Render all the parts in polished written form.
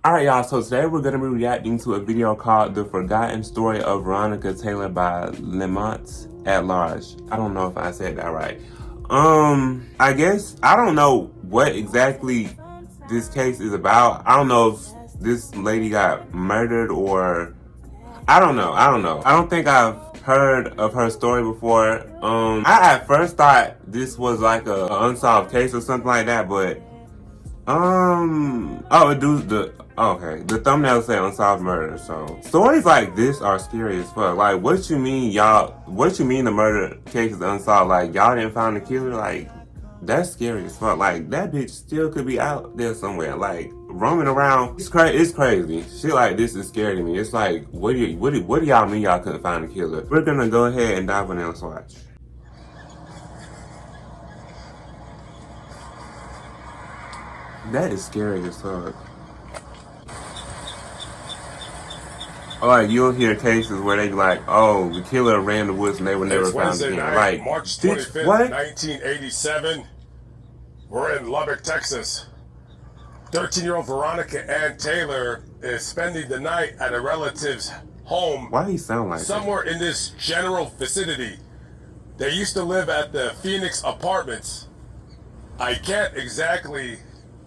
Alright y'all, so today we're going to be reacting to a video called The Forgotten Story of Veronica Taylor by Lamont at Large. I don't know if I said that right. I guess, I don't know what exactly this case is about. I don't know if this lady got murdered or... I don't know. I don't think I've heard of her story before. I at first thought this was like a unsolved case or something like that, but okay. The thumbnail say unsolved murder. So stories like this are scary as fuck. Like, what you mean, y'all? What you mean the murder case is unsolved? Like, y'all didn't find the killer? Like, that's scary as fuck. Like, that bitch still could be out there somewhere, like roaming around. It's crazy. Shit like this is scary to me. It's like, what do y'all mean y'all couldn't find the killer? We're gonna go ahead and dive in and let's watch. That is scary as fuck. Or like, you'll hear cases where they be like, oh, the killer ran the woods and they were never found again. Like, March 25th, what? 1987. We're in Lubbock, Texas. 13-year-old Veronica Ann Taylor is spending the night at a relative's home. Why do he sound like somewhere in this general vicinity. They used to live at the Phoenix Apartments. I can't exactly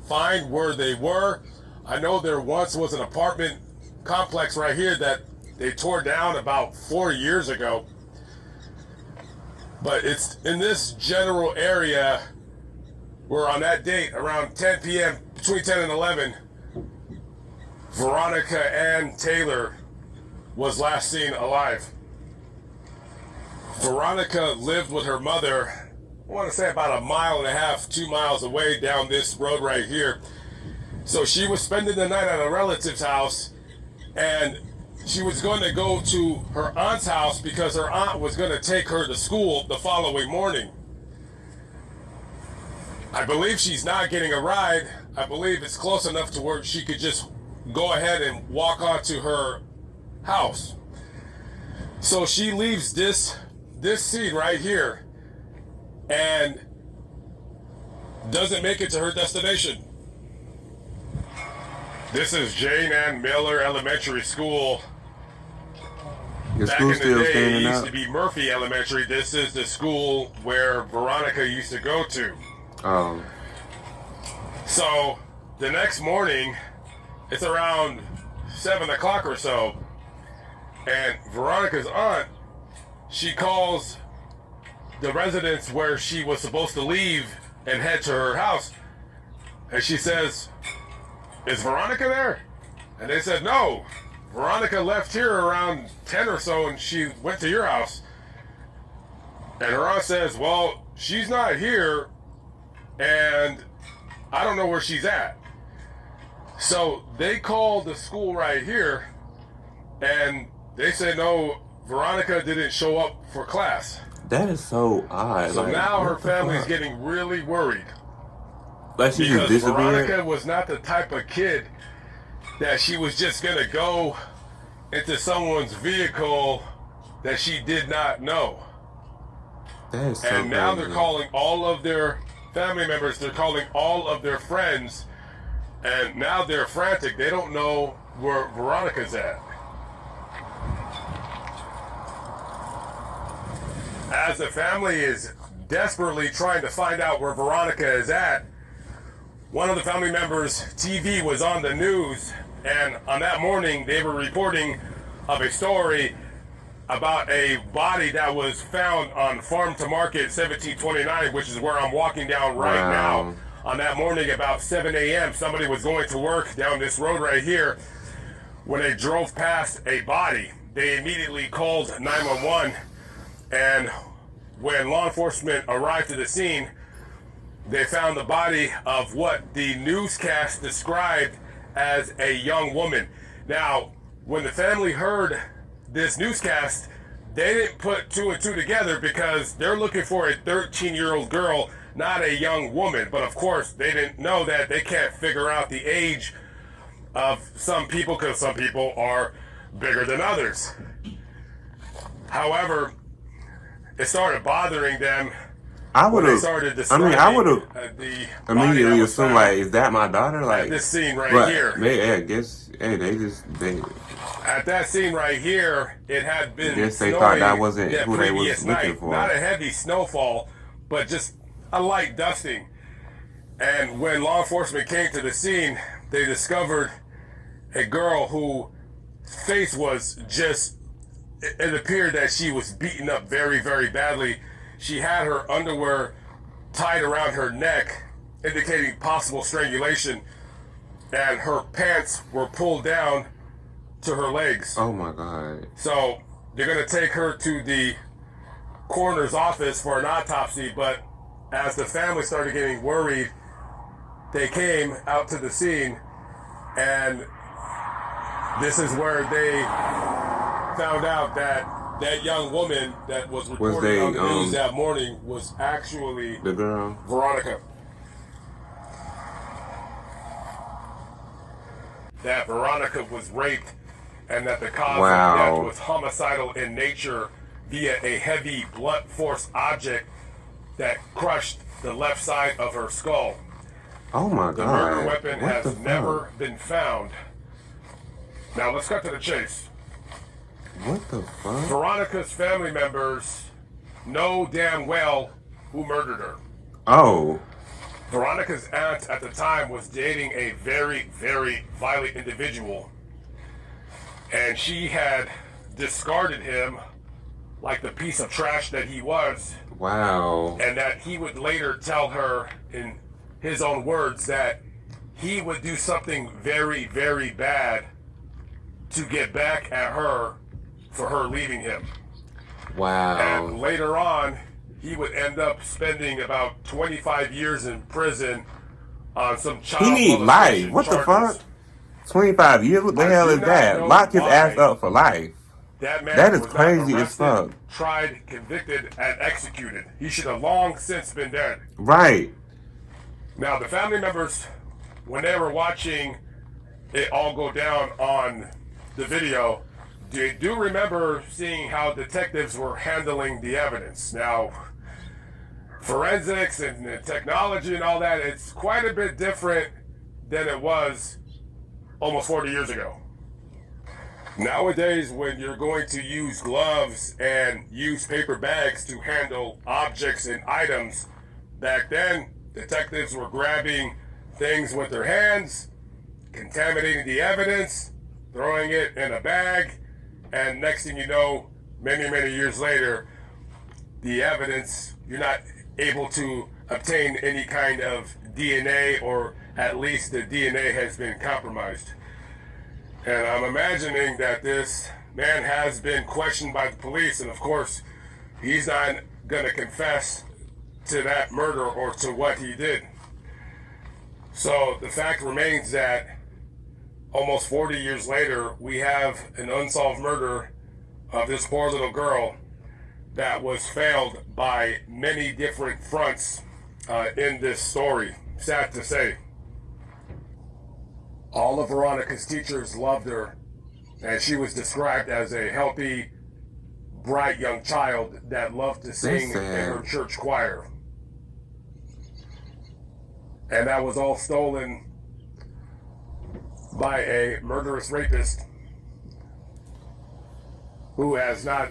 find where they were. I know there once was an apartment complex right here that they tore down about 4 years ago. But it's in this general area where on that date, around 10 p.m., between 10 and 11, Veronica Ann Taylor was last seen alive. Veronica lived with her mother, I want to say about 1.5 miles, 2 miles away down this road right here. So she was spending the night at a relative's house, and she was going to go to her aunt's house because her aunt was going to take her to school the following morning. I believe she's not getting a ride. I believe it's close enough to where she could just go ahead and walk onto her house. So she leaves this scene right here and doesn't make it to her destination. This is Jane Ann Miller Elementary School. Back in the day, it used to be Murphy Elementary. This is the school where Veronica used to go to. So the next morning, it's around 7 o'clock or so, and Veronica's aunt, she calls the residence where she was supposed to leave and head to her house, and she says, "Is Veronica there?" And they said, "No, Veronica left here around 10 or so and she went to your house." And her aunt says, "Well, she's not here and I don't know where she's at." So they called the school right here and they said, "No, Veronica didn't show up for class." That is so odd. So now her family's getting really worried. Like, she just disappeared? Veronica was not the type of kid that she was just gonna go into someone's vehicle that she did not know. That is so and now crazy. They're calling all of their family members, they're calling all of their friends, and now they're frantic. They don't know where Veronica's at. As the family is desperately trying to find out where Veronica is at, one of the family members' TV was on the news, and on that morning they were reporting of a story about a body that was found on Farm to Market 1729, which is where I'm walking down right now. On that morning about 7 a.m., somebody was going to work down this road right here. When they drove past a body, they immediately called 911, and when law enforcement arrived to the scene, they found the body of what the newscast described as a young woman. Now, when the family heard this newscast, they didn't put two and two together because they're looking for a 13-year-old girl, not a young woman. But of course, they didn't know that they can't figure out the age of some people because some people are bigger than others. However, it started bothering them I when would they have. started I mean, describing I would have the body immediately that was assumed, found like, is that my daughter? at Like, this scene right but here. I guess, hey, they At that scene right here, it had been guess they snowing thought that wasn't that who they was previous looking night. for. Not a heavy snowfall, but just a light dusting. And when law enforcement came to the scene, they discovered a girl whose face was just, it appeared that she was beaten up very, very badly. She had her underwear tied around her neck, indicating possible strangulation, and her pants were pulled down to her legs. Oh my God. So they're going to take her to the coroner's office for an autopsy, but as the family started getting worried, they came out to the scene, and this is where they found out that that young woman that was reported on the news that morning was actually the girl, Veronica. That Veronica was raped, and that the cause of death was homicidal in nature via a heavy blunt force object that crushed the left side of her skull. Oh my God. The murder weapon has never been found. Now let's cut to the chase. What the fuck? Veronica's family members know damn well who murdered her. Oh. Veronica's aunt at the time was dating a very, very violent individual, and she had discarded him like the piece of trash that he was. Wow. And that he would later tell her, in his own words, that he would do something very, very bad to get back at her for her leaving him. Wow. And later on, he would end up spending about 25 years in prison on some child molestation. He need life. What the fuck? 25 years? What the hell is that? Lock his ass up for life. That is crazy as fuck. Tried, convicted, and executed. He should have long since been dead. Right. Now, the family members, when they were watching it all go down on the video, they do remember seeing how detectives were handling the evidence. Now, forensics and technology and all that, it's quite a bit different than it was almost 40 years ago. Nowadays, when you're going to use gloves and use paper bags to handle objects and items, back then, detectives were grabbing things with their hands, contaminating the evidence, throwing it in a bag, and next thing you know, many, many years later, the evidence, you're not able to obtain any kind of DNA, or at least the DNA has been compromised. And I'm imagining that this man has been questioned by the police, and of course, he's not going to confess to that murder or to what he did. So the fact remains that almost 40 years later, we have an unsolved murder of this poor little girl that was failed by many different fronts in this story. Sad to say. All of Veronica's teachers loved her, and she was described as a healthy, bright young child that loved to sing in her church choir. And that was all stolen by a murderous rapist who has not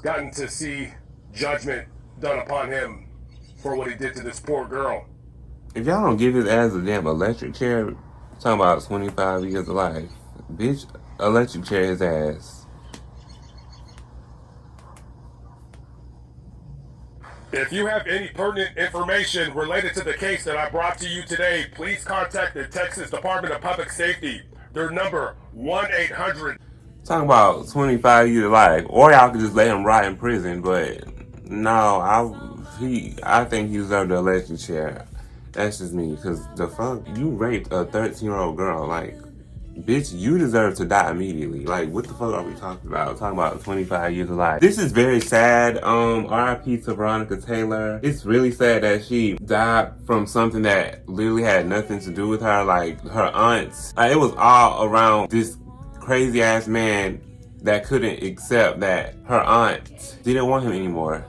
gotten to see judgment done upon him for what he did to this poor girl. If y'all don't give his ass a damn electric chair, talking about 25 years of life, bitch, electric chair his ass. If you have any pertinent information related to the case that I brought to you today, please contact the Texas Department of Public Safety. Their number, 1-800. Talking about 25 years of life. Or y'all could just let him rot in prison, but no, I think he deserved the electric chair. That's just me, because the fuck, you raped a 13-year-old girl, like, bitch, you deserve to die immediately. Like, what the fuck are we talking about? Talking about 25 years of life. This is very sad. R.I.P. to Veronica Taylor. It's really sad that she died from something that literally had nothing to do with her. Like, her aunts. It was all around this crazy ass man that couldn't accept that her aunt didn't want him anymore.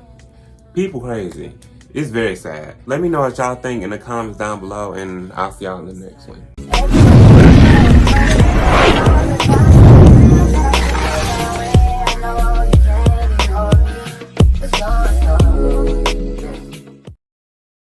People crazy. It's very sad. Let me know what y'all think in the comments down below, and I'll see y'all in the next one.